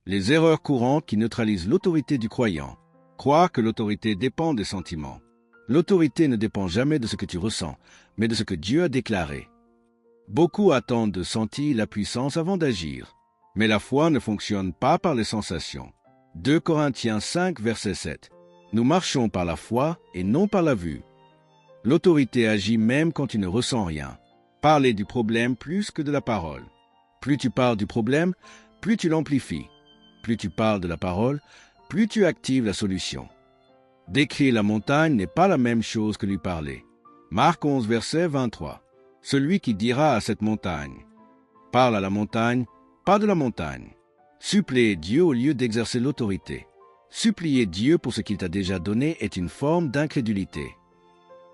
Les erreurs courantes qui neutralisent l'autorité du croyant. Croire que l'autorité dépend des sentiments. L'autorité ne dépend jamais de ce que tu ressens, mais de ce que Dieu a déclaré. Beaucoup attendent de sentir la puissance avant d'agir. Mais la foi ne fonctionne pas par les sensations. 2 Corinthiens 5, verset 7. Nous marchons par la foi et non par la vue. L'autorité agit même quand tu ne ressens rien. Parler du problème plus que de la parole. Plus tu parles du problème, plus tu l'amplifies. Plus tu parles de la parole, plus tu actives la solution. Décrire la montagne n'est pas la même chose que lui parler. Marc 11, verset 23. Celui qui dira à cette montagne, parle à la montagne, pas de la montagne. Supplier Dieu au lieu d'exercer l'autorité. Supplier Dieu pour ce qu'il t'a déjà donné est une forme d'incrédulité.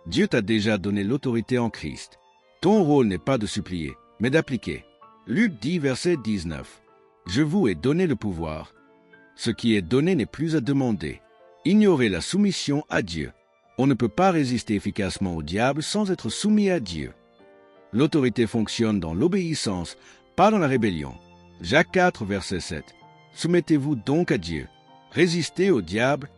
Dieu t'a déjà donné l'autorité en Christ. Ton rôle n'est pas de supplier, mais d'appliquer. Luc 10, verset 19. Je vous ai donné le pouvoir. Ce qui est donné n'est plus à demander. Ignorer la soumission à Dieu. On ne peut pas résister efficacement au diable sans être soumis à Dieu. L'autorité fonctionne dans l'obéissance, pas dans la rébellion. Jacques 4, verset 7. Soumettez-vous donc à Dieu. Résistez au diable.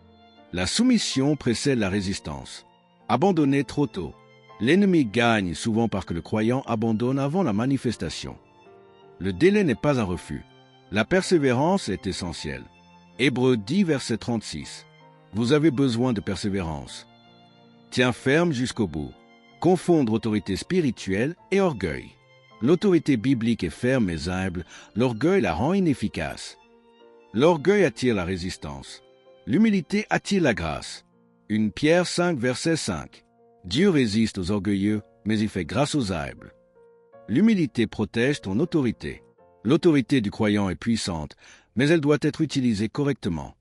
La soumission précède la résistance. Abandonner trop tôt. L'ennemi gagne souvent parce que le croyant abandonne avant la manifestation. Le délai n'est pas un refus. La persévérance est essentielle. Hébreux 10, verset 36. Vous avez besoin de persévérance. Tiens ferme jusqu'au bout. Confondre autorité spirituelle et orgueil. L'autorité biblique est ferme mais humble, l'orgueil la rend inefficace. L'orgueil attire la résistance. L'humilité attire la grâce. 1 Pierre 5, verset 5. Dieu résiste aux orgueilleux, mais il fait grâce aux humbles. L'humilité protège ton autorité. L'autorité du croyant est puissante, mais elle doit être utilisée correctement.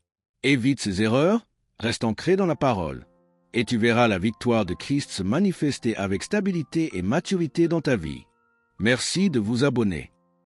Évite ses erreurs, reste ancré dans la parole, et tu verras la victoire de Christ se manifester avec stabilité et maturité dans ta vie. Merci de vous abonner.